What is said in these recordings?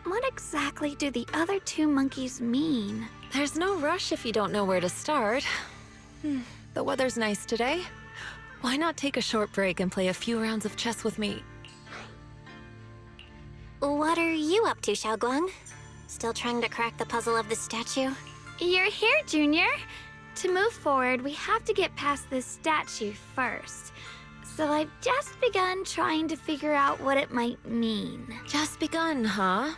What exactly do the other two monkeys mean? There's no rush if you don't know where to start. The weather's nice today. Why not take a short break and play a few rounds of chess with me? What are you up to, Xiaoguang? Still trying to crack the puzzle of the statue? You're here, Junior. To move forward, we have to get past this statue first. So I've just begun trying to figure out what it might mean. Just begun, huh?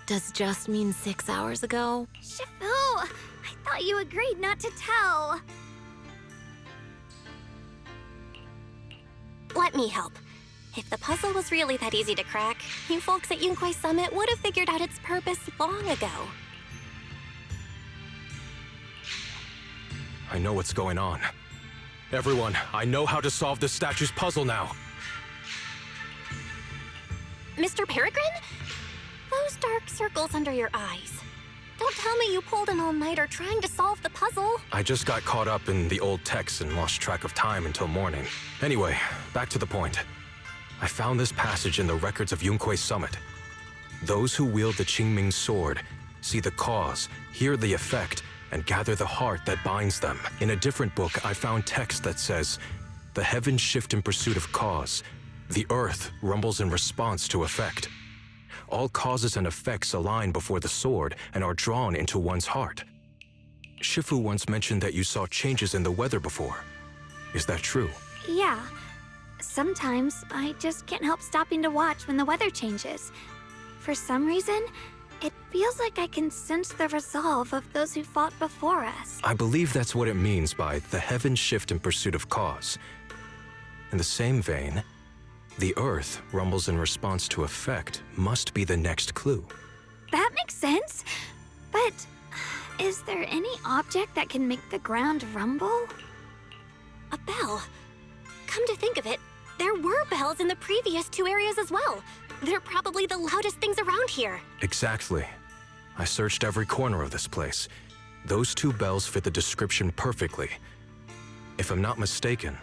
Does just mean 6 hours ago? Shifu! I thought you agreed not to tell. Let me help. If the puzzle was really that easy to crack, you folks at Yunkwei Summit would have figured out its purpose long ago. I know what's going on. Everyone, I know how to solve this statue's puzzle now. Mr. Peregrine? Those dark circles under your eyes. Don't tell me you pulled an all-nighter trying to solve the puzzle. I just got caught up in the old texts and lost track of time until morning. Anyway, back to the point. I found this passage in the records of Yunkwei Summit. Those who wield the Qingming sword see the cause, hear the effect, and gather the heart that binds them. In a different book, I found text that says, "The heavens shift in pursuit of cause. The earth rumbles in response to effect. All causes and effects align before the sword and are drawn into one's heart." Shifu once mentioned that you saw changes in the weather before. Is that true? Yeah. Sometimes I just can't help stopping to watch when the weather changes. For some reason, it feels like I can sense the resolve of those who fought before us. I believe that's what it means by the heavens shift in pursuit of cause. In the same vein, the earth rumbles in response to effect must be the next clue. That makes sense. But is there any object that can make the ground rumble? A bell. Come to think of it, there were bells in the previous two areas as well. They're probably the loudest things around here. Exactly. I searched every corner of this place. Those two bells fit the description perfectly. If I'm not mistaken,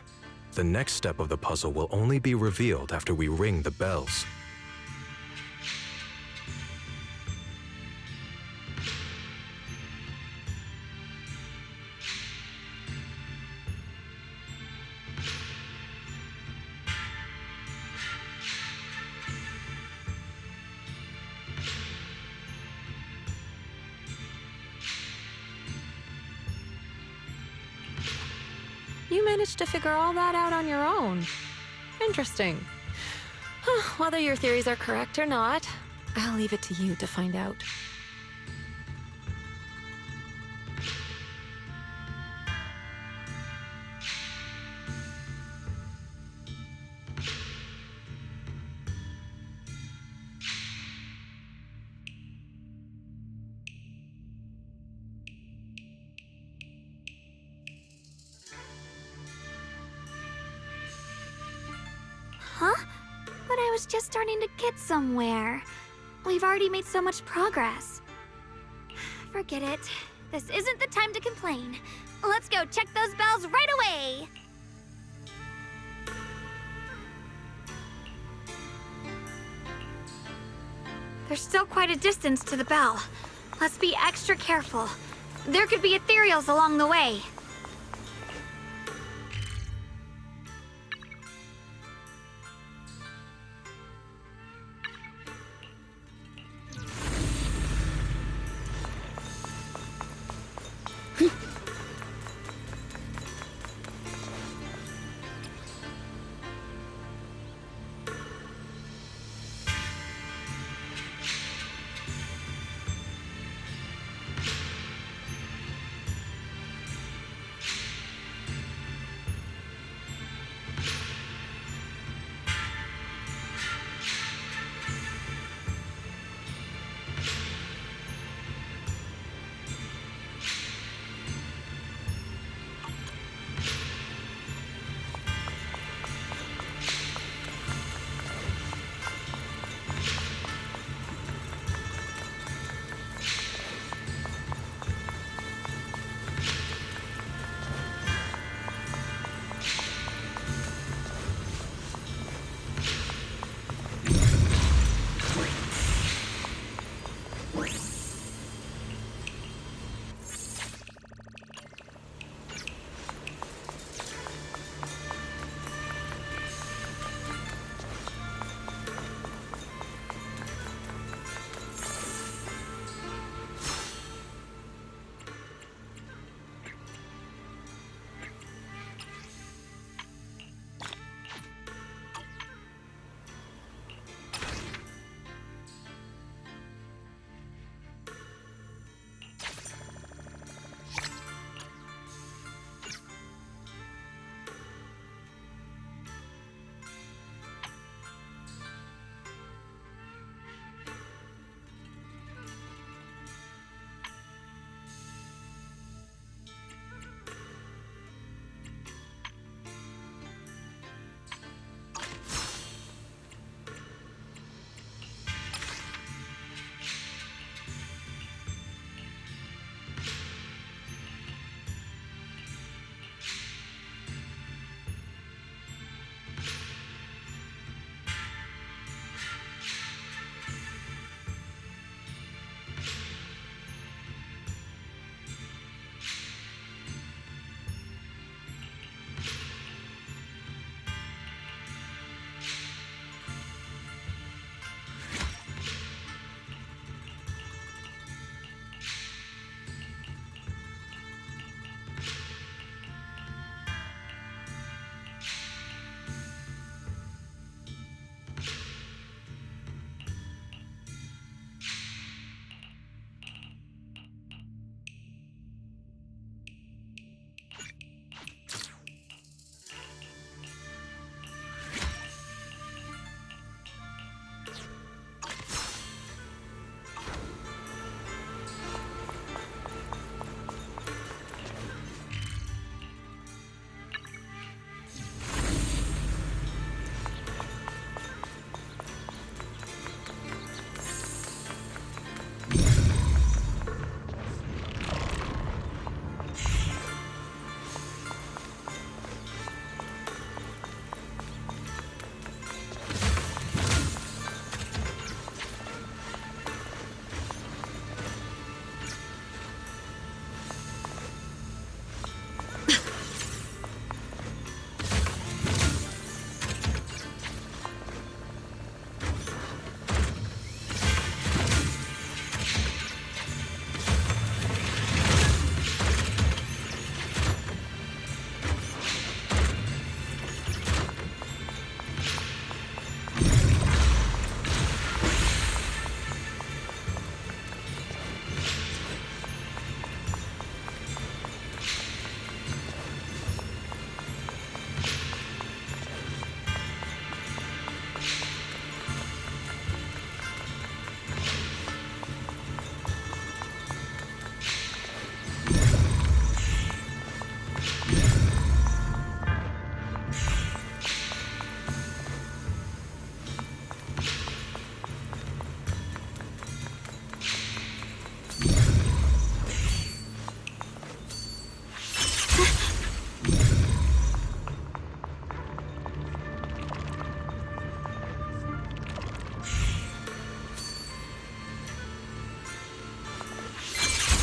the next step of the puzzle will only be revealed after we ring the bells. You managed to figure all that out on your own. Interesting. Whether your theories are correct or not, I'll leave it to you to find out. Huh? But I was just starting to get somewhere. We've already made so much progress. Forget it. This isn't the time to complain. Let's go check those bells right away! There's still quite a distance to the bell. Let's be extra careful. There could be ethereals along the way.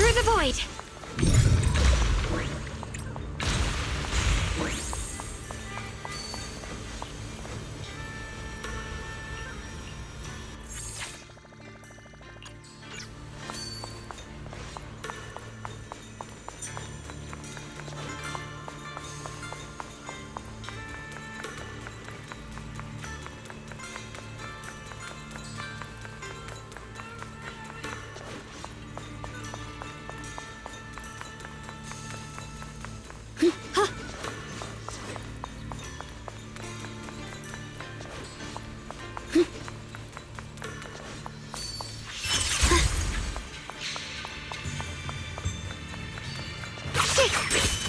Through the void!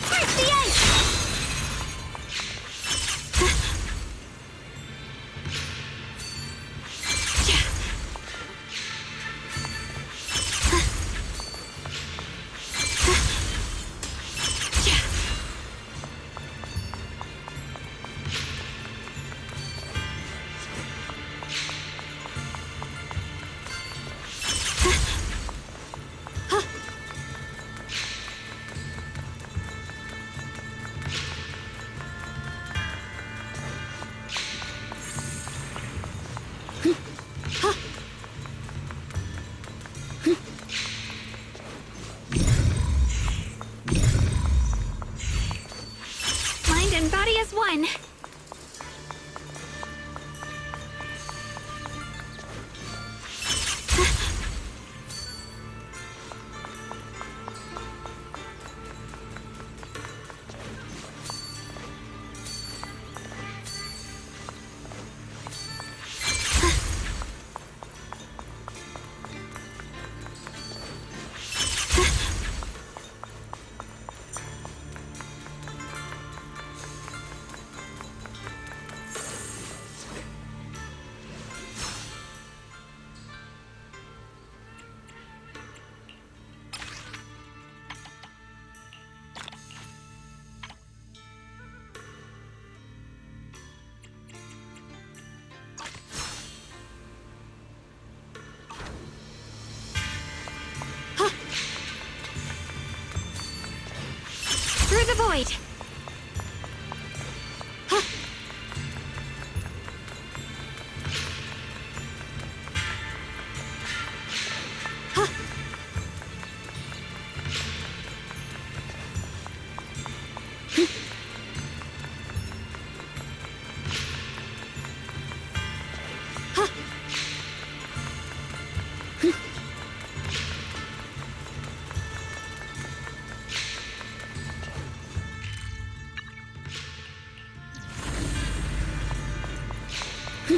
Where's the ice? Mind and body as one. Through the void!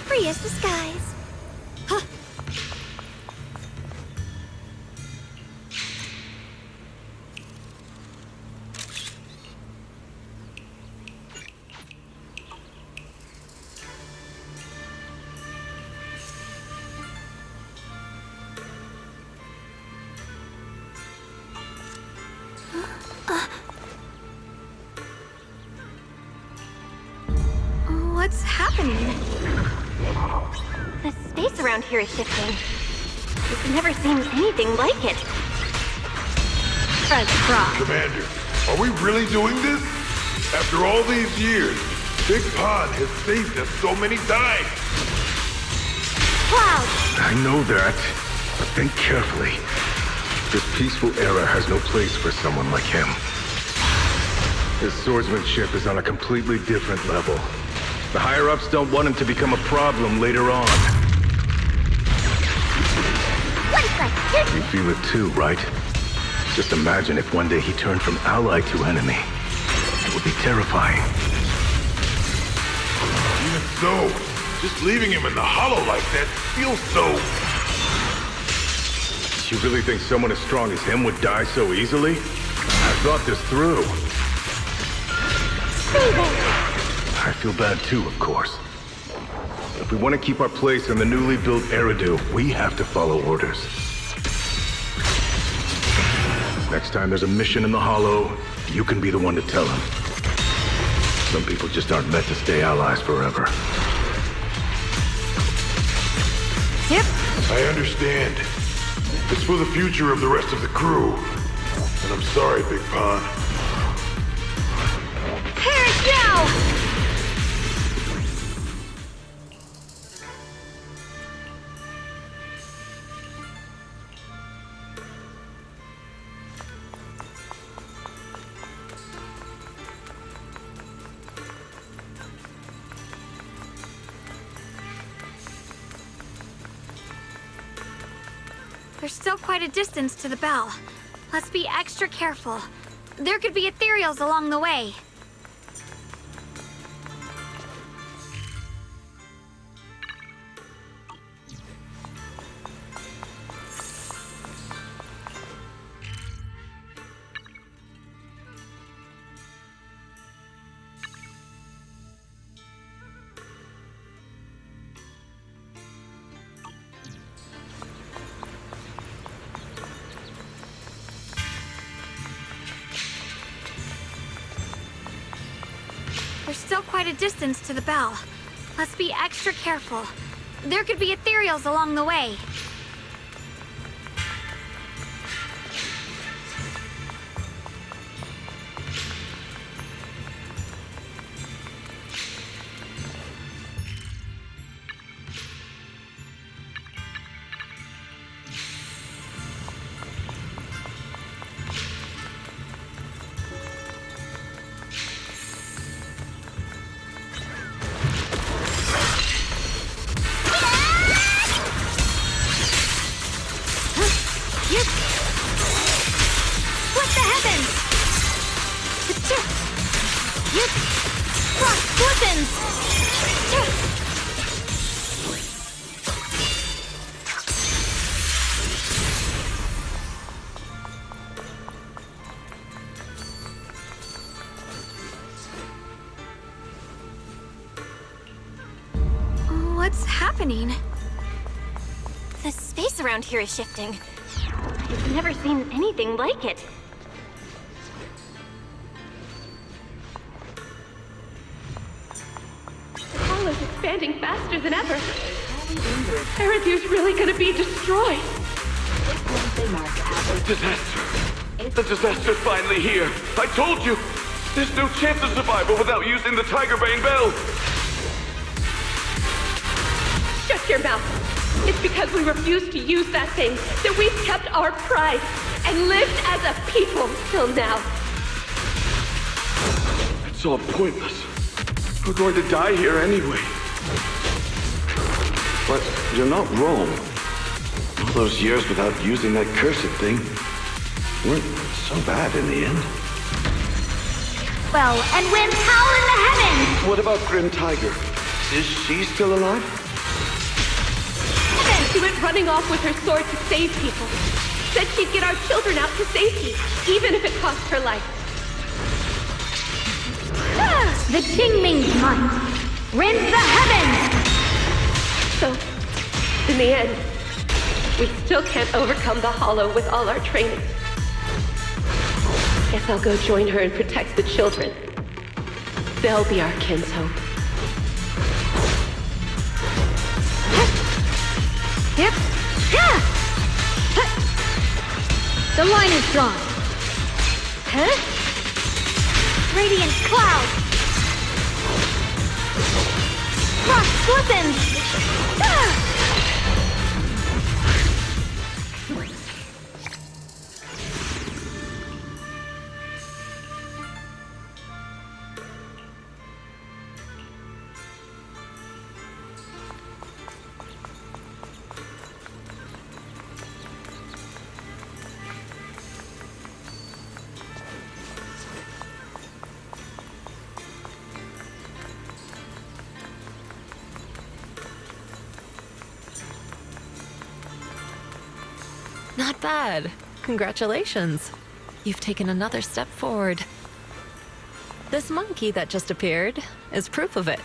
Free as the skies. What's happening? The space around here is shifting. It's never seen anything like it. Commander, are we really doing this? After all these years, Big Pond has saved us so many times. Cloud! I know that, but think carefully. This peaceful era has no place for someone like him. His swordsmanship is on a completely different level. The higher-ups don't want him to become a problem later on. You feel it too, right? Just imagine if one day he turned from ally to enemy. It would be terrifying. Even so, just leaving him in the hollow like that feels so... You really think someone as strong as him would die so easily? I thought this through. I feel bad too, of course. If we want to keep our place in the newly built Eridu, we have to follow orders. Next time there's a mission in the Hollow, you can be the one to tell him. Some people just aren't meant to stay allies forever. Yep. I understand. It's for the future of the rest of the crew. And I'm sorry, Big Pond. Perish now! There's still quite a distance to the bell. Let's be extra careful. There could be ethereals along the way. There's still quite a distance to the bell. Let's be extra careful. There could be ethereals along the way. Split the heavens! Frost flippins! What's happening? The space around here is shifting. I've never seen anything like it. The hollow's expanding faster than ever. Erethiir's really gonna be destroyed. Disaster! The disaster's finally here! I told you! There's no chance of survival without using the Tiger Bane Bell! Shut your mouth! It's because we refused to use that thing that we've kept our pride and lived as a people till now. It's all pointless. We're going to die here anyway. But you're not wrong. All those years without using that cursed thing weren't so bad in the end. Well, and when howl in the heavens! What about Grim Tiger? Is she still alive? She went running off with her sword to save people. Said she'd get our children out to safety, even if it cost her life. The Qingming's might rends the heavens! So, in the end, we still can't overcome the Hollow with all our training. Guess I'll go join her and protect the children. They'll be our kinshope. Yep. Yeah. The line is drawn. Huh? Radiant cloud. Frost flippins. Not bad. Congratulations. You've taken another step forward. This monkey that just appeared is proof of it.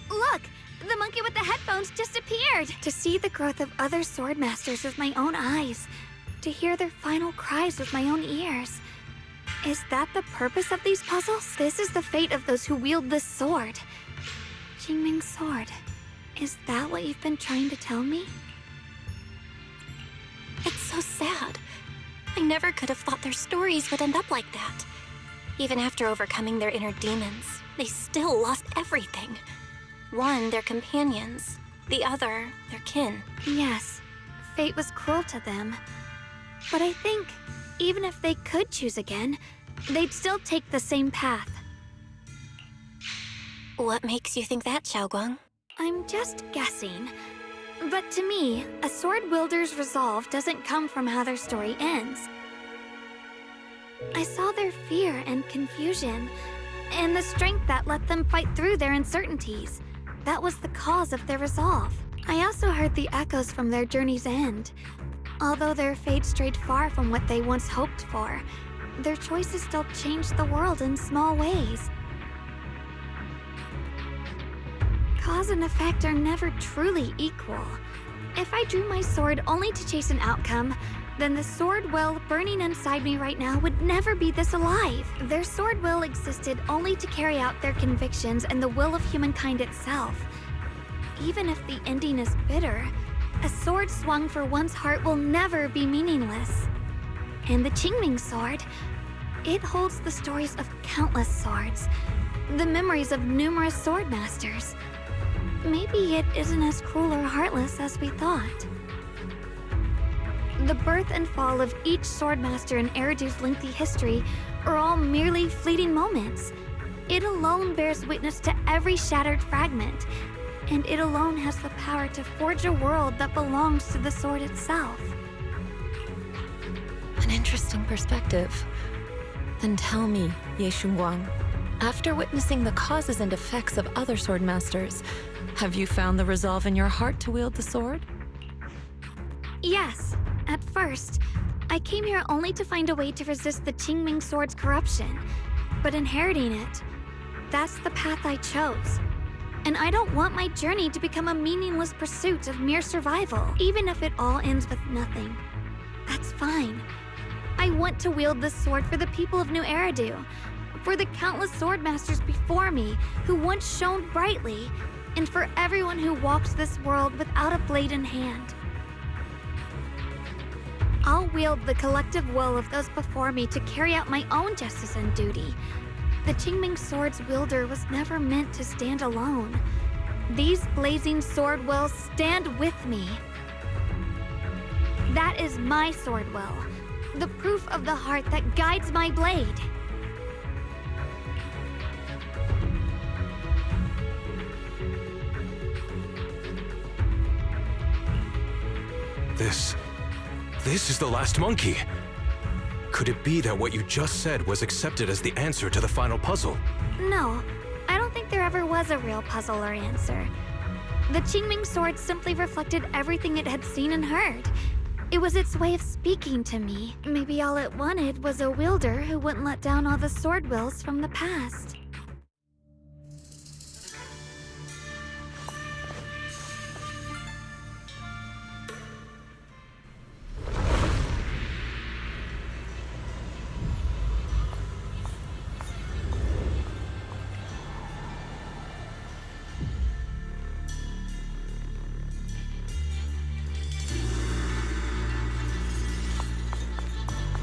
Look! The monkey with the headphones just appeared! To see the growth of other sword masters with my own eyes. to hear their final cries with my own ears. Is that the purpose of these puzzles? This is the fate of those who wield this sword. Qingming's sword. Is that what you've been trying to tell me? It's so sad. I never could have thought their stories would end up like that. Even after overcoming their inner demons, they still lost everything. One, their companions. The other, their kin. Yes, fate was cruel to them. But I think, even if they could choose again, they'd still take the same path. What makes you think that, Xiaoguang? I'm just guessing. But to me, a sword wielder's resolve doesn't come from how their story ends. I saw their fear and confusion, and the strength that let them fight through their uncertainties. That was the cause of their resolve. I also heard the echoes from their journey's end. Although their fate strayed far from what they once hoped for, their choices still changed the world in small ways. Cause and effect are never truly equal. If I drew my sword only to chase an outcome, then the sword will burning inside me right now would never be this alive. Their sword will existed only to carry out their convictions and the will of humankind itself. Even if the ending is bitter, a sword swung for one's heart will never be meaningless. And the Qingming sword, it holds the stories of countless swords, the memories of numerous sword masters. Maybe it isn't as cruel or heartless as we thought. The birth and fall of each swordmaster in Eridu's lengthy history are all merely fleeting moments. It alone bears witness to every shattered fragment, and it alone has the power to forge a world that belongs to the sword itself. An interesting perspective. Then tell me, Ye Shunguang, after witnessing the causes and effects of other swordmasters, have you found the resolve in your heart to wield the sword? Yes. At first, I came here only to find a way to resist the Qingming sword's corruption. But inheriting it, that's the path I chose. And I don't want my journey to become a meaningless pursuit of mere survival, even if it all ends with nothing. That's fine. I want to wield this sword for the people of New Eridu, for the countless swordmasters before me who once shone brightly, and for everyone who walks this world without a blade in hand. I'll wield the collective will of those before me to carry out my own justice and duty. The Qingming sword's wielder was never meant to stand alone. These blazing sword wills stand with me. That is my sword will, the proof of the heart that guides my blade. This is the last monkey. Could it be that what you just said was accepted as the answer to the final puzzle? No, I don't think there ever was a real puzzle or answer. The Qingming sword simply reflected everything it had seen and heard. It was its way of speaking to me. Maybe all it wanted was a wielder who wouldn't let down all the sword wills from the past.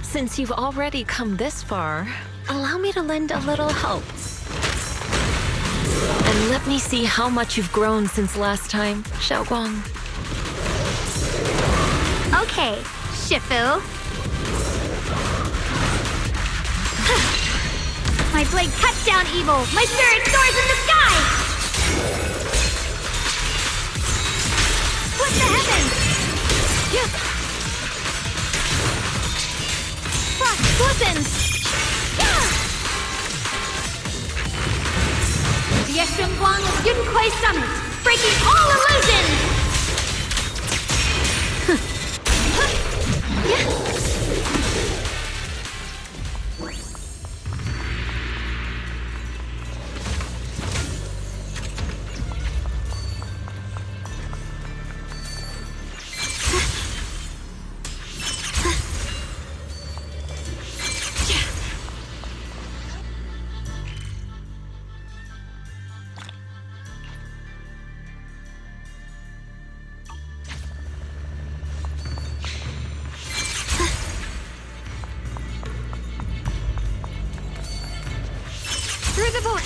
Since you've already come this far, allow me to lend a little help. And let me see how much you've grown since last time, Xiaoguang. Okay, Shifu. My blade cuts down evil! My spirit soars in the sky! Split the heavens! Yeah. Glistens! The Yeshunguang of Yunquay Summit, breaking all illusions!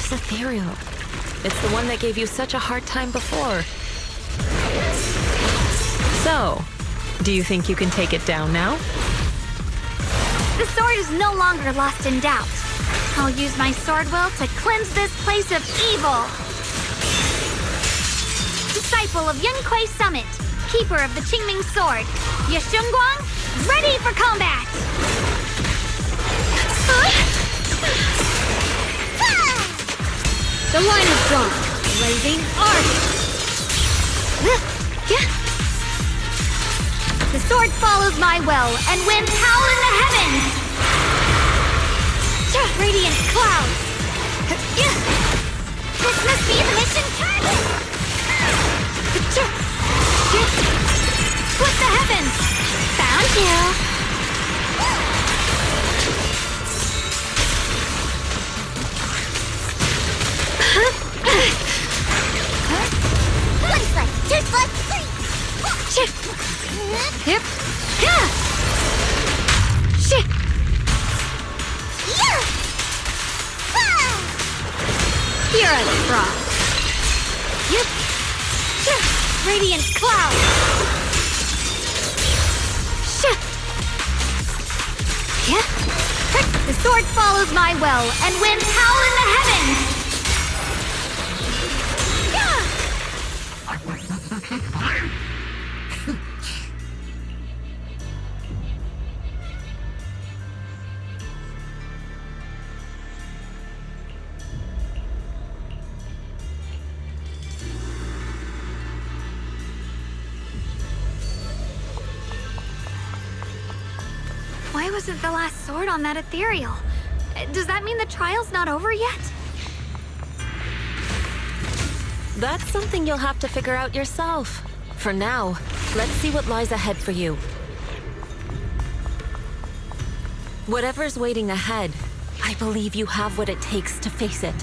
This ethereal. It's the one that gave you such a hard time before. So, do you think you can take it down now? The sword is no longer lost in doubt. I'll use my sword will to cleanse this place of evil. Disciple of Yunquei Summit, keeper of the Qingming sword, Ye Shunguang, ready for combat! The line is drawn. Blazing ardent. The sword follows my will and winds howl in the heavens. Radiant clouds. This must be the mission target. Split the heavens. Found you. One slice, two slice, three. Yep. Shit. Here are the frost. Yep. Radiant cloud. Shit. Yeah. The sword follows my will and winds howl in the heavens. Why wasn't the last sword on that ethereal? Does that mean the trial's not over yet? That's something you'll have to figure out yourself. For now, let's see what lies ahead for you. Whatever's waiting ahead, I believe you have what it takes to face it.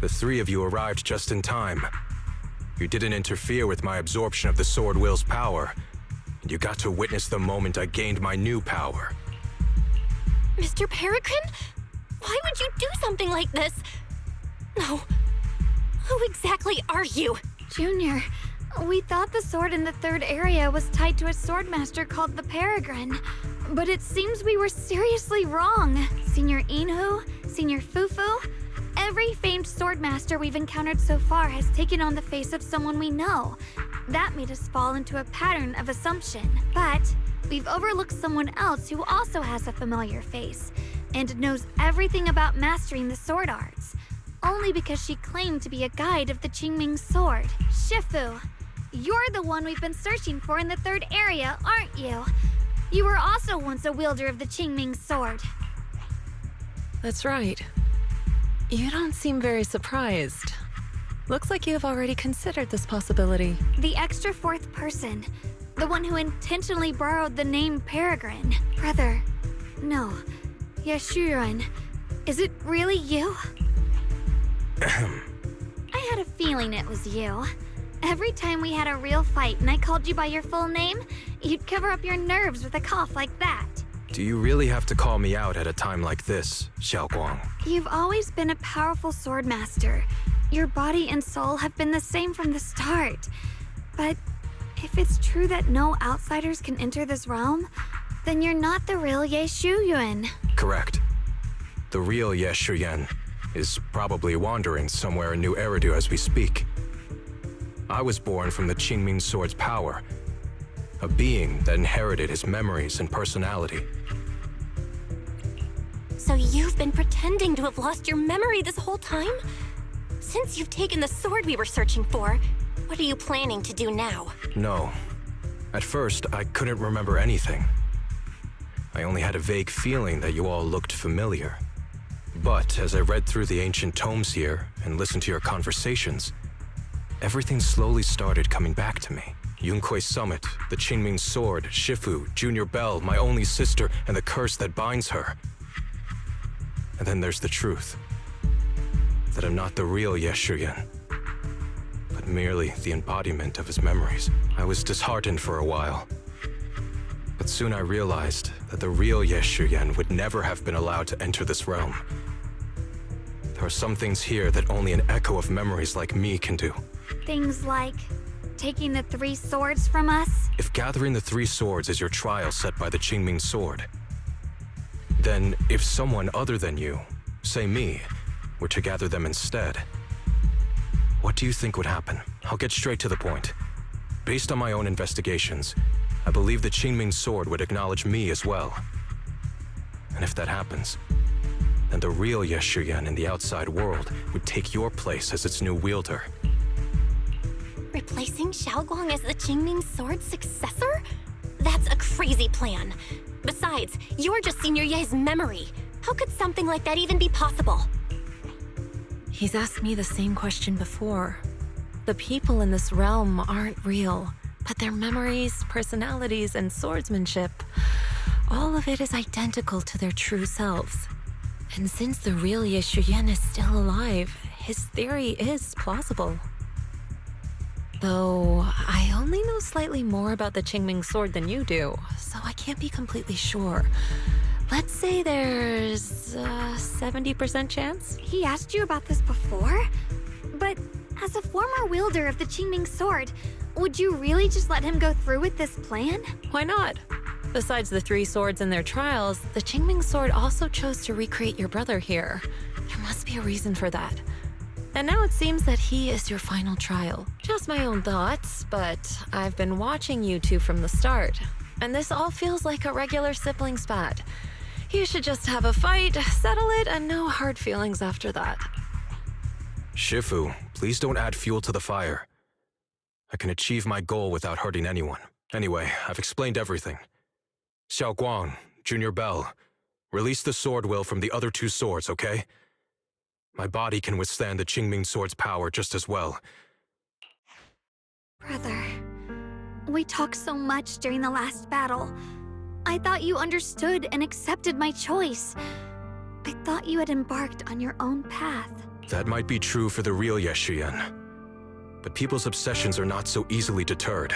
The three of you arrived just in time. You didn't interfere with my absorption of the Sword Will's power, and you got to witness the moment I gained my new power. Mr. Peregrine? Why would you do something like this? No. Who exactly are you? Junior, we thought the sword in the third area was tied to a swordmaster called the Peregrine. But it seems we were seriously wrong. Senior Inhu, Senior Fufu, every famed swordmaster we've encountered so far has taken on the face of someone we know. That made us fall into a pattern of assumption. But we've overlooked someone else who also has a familiar face and knows everything about mastering the sword arts, only because she claimed to be a guide of the Qingming sword. Shifu, you're the one we've been searching for in the third area, aren't you? You were also once a wielder of the Qingming sword. That's right. You don't seem very surprised. Looks like you have already considered this possibility. The extra fourth person, the one who intentionally borrowed the name Peregrine. Brother, no, Yashuran, is it really you? I I had a feeling it was you. Every time we had a real fight and I called you by your full name, you'd cover up your nerves with a cough like that. Do you really have to call me out at a time like this, Xiaoguang? You've always been a powerful sword master. Your body and soul have been the same from the start. But if it's true that no outsiders can enter this realm, then you're not the real Ye Shuyuan. Correct. The real Ye Shuyan is probably wandering somewhere in New Eridu as we speak. I was born from the Qingming Sword's power, a being that inherited his memories and personality. So you've been pretending to have lost your memory this whole time? Since you've taken the sword we were searching for, what are you planning to do now? No. At first, I couldn't remember anything. I only had a vague feeling that you all looked familiar. But as I read through the ancient tomes here and listened to your conversations, everything slowly started coming back to me. Yunquei Summit, the Qingming Sword, Shifu, Junior Belle, my only sister, and the curse that binds her. And then there's the truth. That I'm not the real Ye Shuyan, but merely the embodiment of his memories. I was disheartened for a while. But soon I realized that the real Ye Shuyan would never have been allowed to enter this realm. There are some things here that only an echo of memories like me can do. Things like taking the 3 swords from us? If gathering the 3 swords is your trial set by the Qingming Sword, then if someone other than you, say me, were to gather them instead, what do you think would happen? I'll get straight to the point. Based on my own investigations, I believe the Qingming Sword would acknowledge me as well. And if that happens, then the real Ye Shuyan in the outside world would take your place as its new wielder. Replacing Xiaoguang as the Qingming Sword's successor? That's a crazy plan. Besides, you're just Senior Ye's memory. How could something like that even be possible? He's asked me the same question before. The people in this realm aren't real, but their memories, personalities, and swordsmanship, all of it is identical to their true selves. And since the real Ye Shuyan is still alive, his theory is plausible. Though, I only know slightly more about the Qingming Sword than you do, so I can't be completely sure. Let's say there's a 70% chance? He asked you about this before? But as a former wielder of the Qingming Sword, would you really just let him go through with this plan? Why not? Besides the 3 swords in their trials, the Qingming Sword also chose to recreate your brother here. There must be a reason for that. And now it seems that he is your final trial. Just my own thoughts, but I've been watching you two from the start, and this all feels like a regular sibling spat. You should just have a fight, settle it, and no hard feelings after that. Shifu, please don't add fuel to the fire. I can achieve my goal without hurting anyone. Anyway, I've explained everything. Xiaoguang, Junior Belle, release the sword will from the other 2 swords, okay? My body can withstand the Qingming Sword's power just as well. Brother, we talked so much during the last battle. I thought you understood and accepted my choice. I thought you had embarked on your own path. That might be true for the real Ye Shuyan. But people's obsessions are not so easily deterred.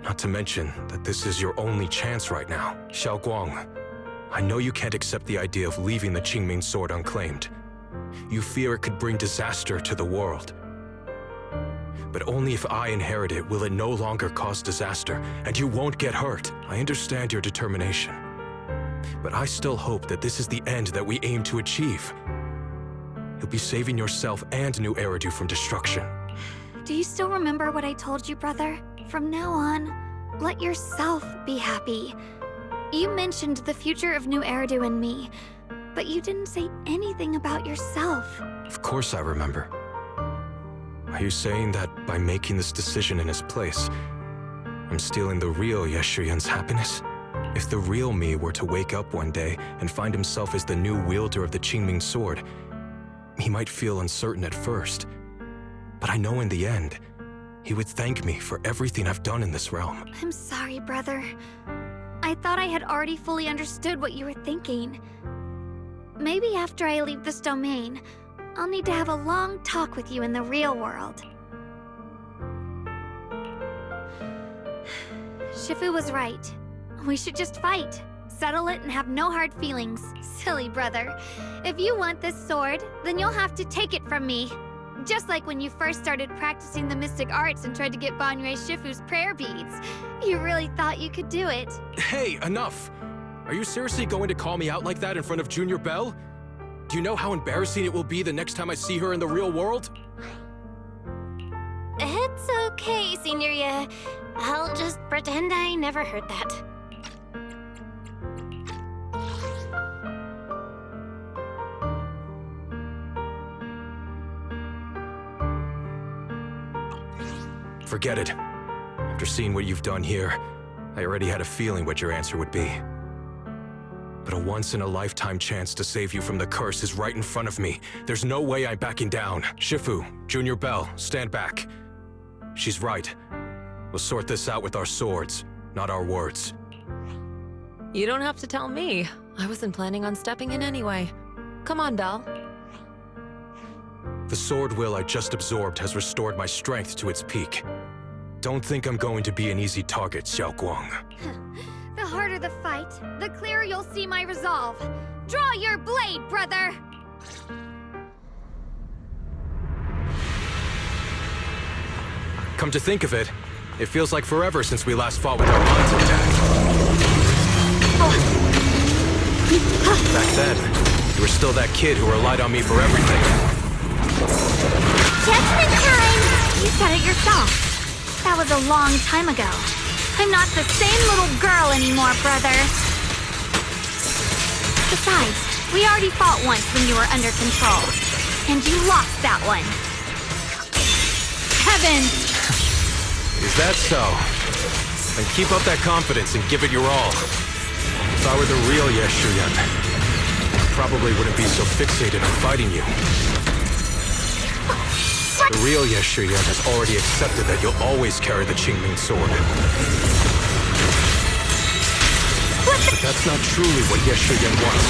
Not to mention that this is your only chance right now. Xiaoguang, I know you can't accept the idea of leaving the Qingming Sword unclaimed. You fear it could bring disaster to the world. But only if I inherit it will it no longer cause disaster, and you won't get hurt. I understand your determination. But I still hope that this is the end that we aim to achieve. You'll be saving yourself and New Eridu from destruction. Do you still remember what I told you, brother? From now on, let yourself be happy. You mentioned the future of New Eridu and me, but you didn't say anything about yourself. Of course I remember. Are you saying that by making this decision in his place, I'm stealing the real Ye Shuyan's happiness? If the real me were to wake up one day and find himself as the new wielder of the Qingming Sword, he might feel uncertain at first. But I know in the end, he would thank me for everything I've done in this realm. I'm sorry, brother. I thought I had already fully understood what you were thinking. Maybe after I leave this domain, I'll need to have a long talk with you in the real world. Shifu was right. We should just fight. Settle it and have no hard feelings. Silly brother. If you want this sword, then you'll have to take it from me. Just like when you first started practicing the mystic arts and tried to get Banrei Shifu's prayer beads. You really thought you could do it. Hey, enough! Are you seriously going to call me out like that in front of Junior Belle? Do you know how embarrassing it will be the next time I see her in the real world? It's okay, Signoria. I'll just pretend I never heard that. Forget it. After seeing what you've done here, I already had a feeling what your answer would be. But a once-in-a-lifetime chance to save you from the curse is right in front of me. There's no way I'm backing down. Shifu, Junior Belle, stand back. She's right. We'll sort this out with our swords, not our words. You don't have to tell me. I wasn't planning on stepping in anyway. Come on, Belle. The sword will I just absorbed has restored my strength to its peak. Don't think I'm going to be an easy target, Xiao Guang. The harder the fight, the clearer you'll see my resolve. Draw your blade, brother! Come to think of it, it feels like forever since we last fought with our minds intact. Back then, you were still that kid who relied on me for everything. Judgment time! You said it yourself. That was a long time ago. I'm not the same little girl anymore, brother. Besides, we already fought once when you were under control. And you lost that one. Heavens! Is that so? Then keep up that confidence and give it your all. If I were the real Yeshuyan, I probably wouldn't be so fixated on fighting you. The real Yeshuyan has already accepted that you'll always carry the Qingming sword. But that's not truly what Yeshuyan wants.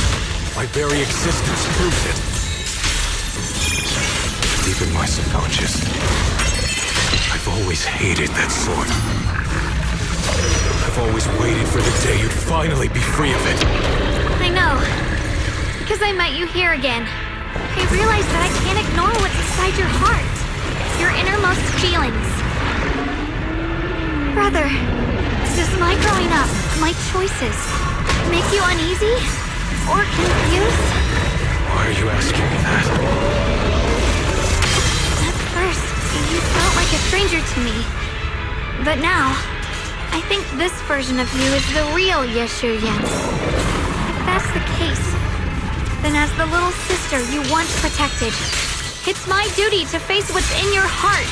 My very existence proves it. Deep in my subconscious, I've always hated that sword. I've always waited for the day you'd finally be free of it. I know. Because I met you here again. I realized that I can't ignore what's inside your heart. Your innermost feelings. Brother, does my growing up, my choices, make you uneasy? Or confused? Why are you asking me that? At first, you felt like a stranger to me. But now, I think this version of you is the real Yeshuyan. If that's the case, then as the little sister you once protected, it's my duty to face what's in your heart.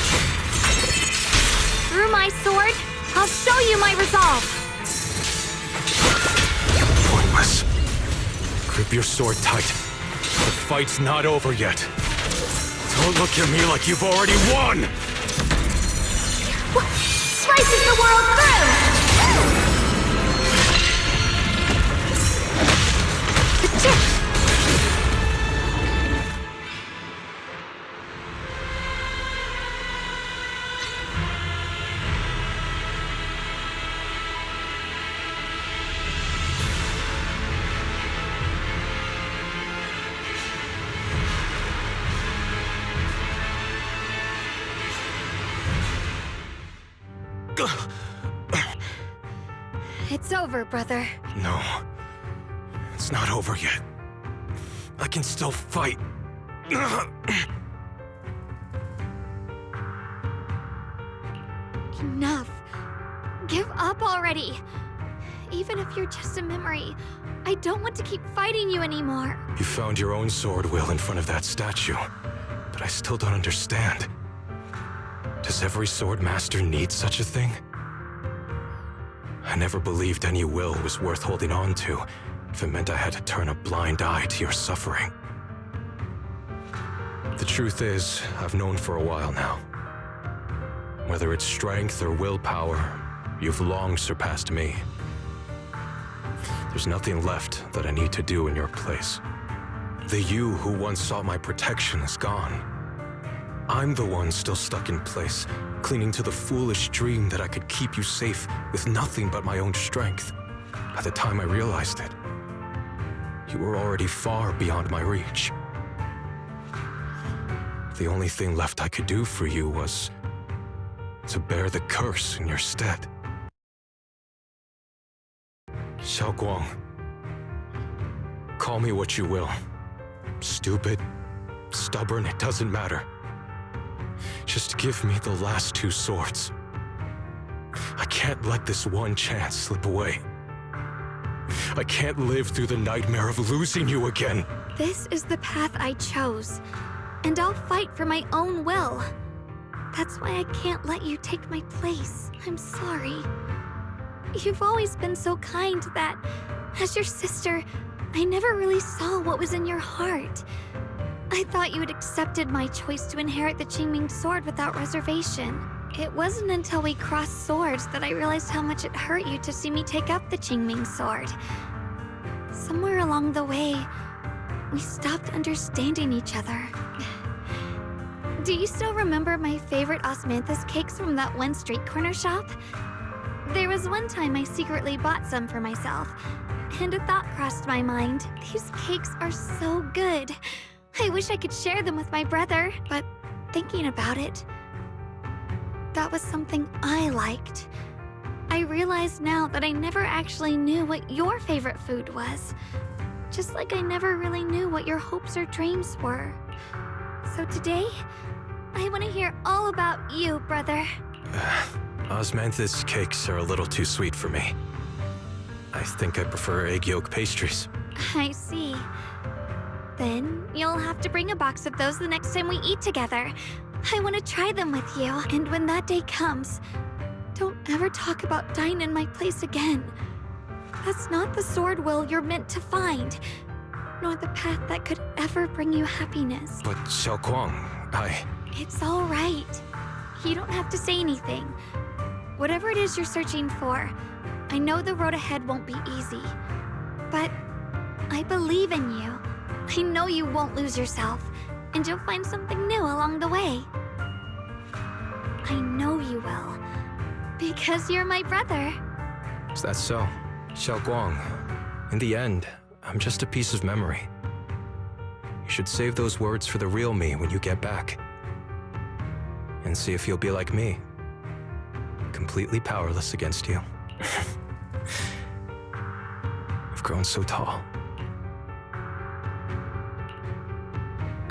Through my sword, I'll show you my resolve. Pointless. Grip your sword tight. The fight's not over yet. Don't look at me like you've already won! Slices the world through! It's over, brother. No. It's not over yet. I can still fight. Enough. Give up already. Even if you're just a memory, I don't want to keep fighting you anymore. You found your own sword, Will, in front of that statue. But I still don't understand. Does every sword master need such a thing? I never believed any will was worth holding on to, if it meant I had to turn a blind eye to your suffering. The truth is, I've known for a while now. Whether it's strength or willpower, you've long surpassed me. There's nothing left that I need to do in your place. The you who once sought my protection is gone. I'm the one still stuck in place, clinging to the foolish dream that I could keep you safe with nothing but my own strength. By the time I realized it, you were already far beyond my reach. The only thing left I could do for you was to bear the curse in your stead. Xiaoguang, call me what you will. Stupid, stubborn, it doesn't matter. Just give me the last two swords. I can't let this one chance slip away. I can't live through the nightmare of losing you again. This is the path I chose, and I'll fight for my own will. That's why I can't let you take my place. I'm sorry. You've always been so kind that, as your sister, I never really saw what was in your heart. I thought you had accepted my choice to inherit the Qingming sword without reservation. It wasn't until we crossed swords that I realized how much it hurt you to see me take up the Qingming sword. Somewhere along the way, we stopped understanding each other. Do you still remember my favorite osmanthus cakes from that one street corner shop? There was one time I secretly bought some for myself, and a thought crossed my mind. These cakes are so good. I wish I could share them with my brother, but thinking about it, that was something I liked. I realize now that I never actually knew what your favorite food was. Just like I never really knew what your hopes or dreams were. So today, I want to hear all about you, brother. Osmanthus cakes are a little too sweet for me. I think I prefer egg yolk pastries. I see. Then you'll have to bring a box of those the next time we eat together. I want to try them with you, and when that day comes, don't ever talk about dying in my place again. That's not the sword will you're meant to find, nor the path that could ever bring you happiness. But Xiaoguang, It's all right. You don't have to say anything. Whatever it is you're searching for, I know the road ahead won't be easy. But I believe in you. I know you won't lose yourself, and you'll find something new along the way. I know you will, because you're my brother. Is that so? Xiaoguang, in the end, I'm just a piece of memory. You should save those words for the real me when you get back. And see if you'll be like me. Completely powerless against you. I've grown so tall.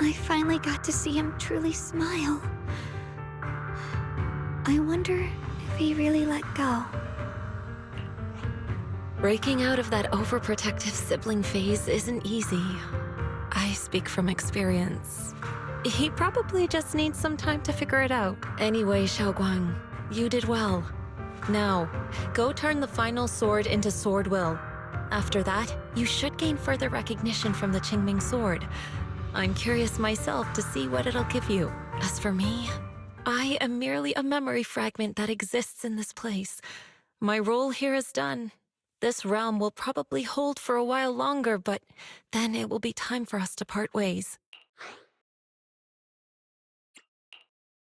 I finally got to see him truly smile. I wonder if he really let go. Breaking out of that overprotective sibling phase isn't easy. I speak from experience. He probably just needs some time to figure it out. Anyway, Xiaoguang, you did well. Now, go turn the final sword into sword will. After that, you should gain further recognition from the Qingming sword. I'm curious myself to see what it'll give you. As for me, I am merely a memory fragment that exists in this place. My role here is done. This realm will probably hold for a while longer, but then it will be time for us to part ways.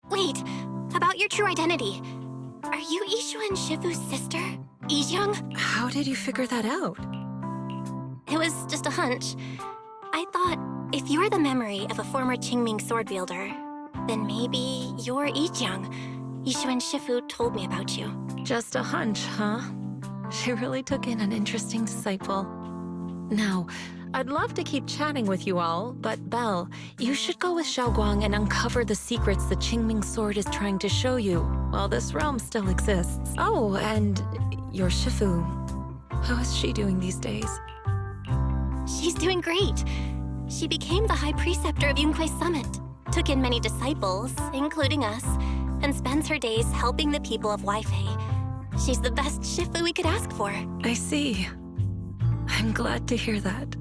Wait, about your true identity. Are you Yishuan Shifu's sister, Yizhang? How did you figure that out? It was just a hunch. I thought, if you're the memory of a former Qingming sword wielder, then maybe you're Yizhang. Yishuan Shifu told me about you. Just a hunch, huh? She really took in an interesting disciple. Now, I'd love to keep chatting with you all, but Belle, you should go with Xiaoguang and uncover the secrets the Qingming sword is trying to show you, while this realm still exists. Oh, and your Shifu. How is she doing these days? She's doing great. She became the High Preceptor of Yunquei Summit, took in many disciples, including us, and spends her days helping the people of Weifei. She's the best Shifu we could ask for. I see. I'm glad to hear that.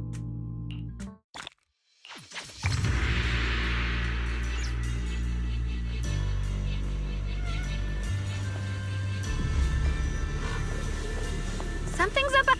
Something's about...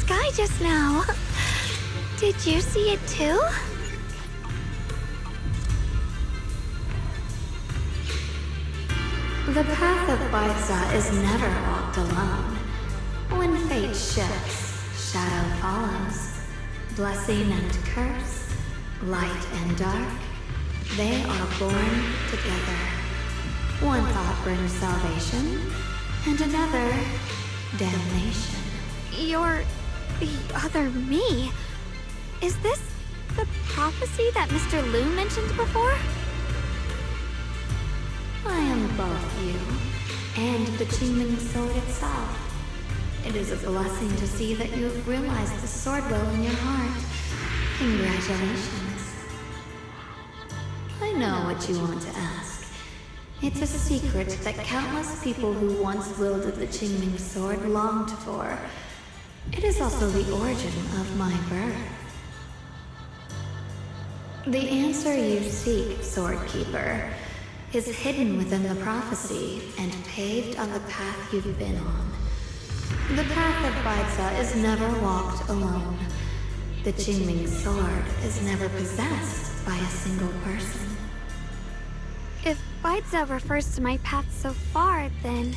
sky just now. Did you see it too? The path of Baitza is never walked alone. When fate shifts, shadow follows. Blessing and curse, light and dark, they are born together. One thought brings salvation, and another, damnation. You're the other me. Is this the prophecy that Mr. Liu mentioned before? I am both you and the Qingming sword itself. It is a blessing to see that you have realized the sword will in your heart. Congratulations. I know what you want to ask. It's a secret that countless people who once wielded the Qingming sword longed for. It is also the origin of my birth. The answer you seek, Swordkeeper, is hidden within the prophecy and paved on the path you've been on. The path of Baitza is never walked alone. The Qingming sword is never possessed by a single person. If Baitza refers to my path so far, then...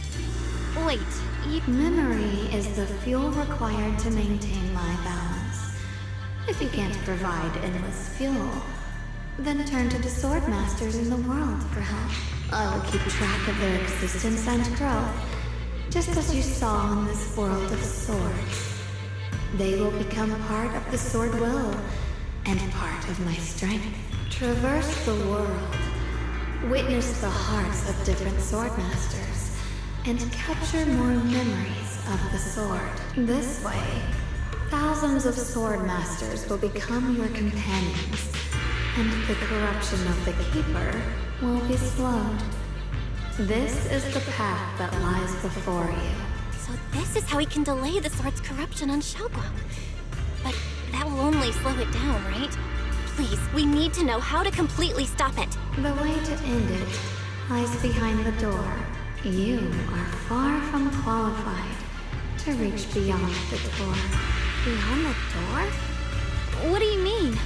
Wait, Memory is the fuel required to maintain my balance. If you can't provide endless fuel, then turn to the sword masters in the world for help. I will keep track of their existence and growth, just as you saw in this world of swords. They will become part of the sword will, and part of my strength. Traverse the world, witness the hearts of different sword masters, and capture more memories of the sword. This way, thousands of sword masters will become your companions, and the corruption of the Keeper will be slowed. This is the path that lies before you. So this is how we can delay the sword's corruption on Shaoguang. But that will only slow it down, right? Please, we need to know how to completely stop it. The way to end it lies behind the door. You are far from qualified to reach beyond the door. beyond the door? What do you mean?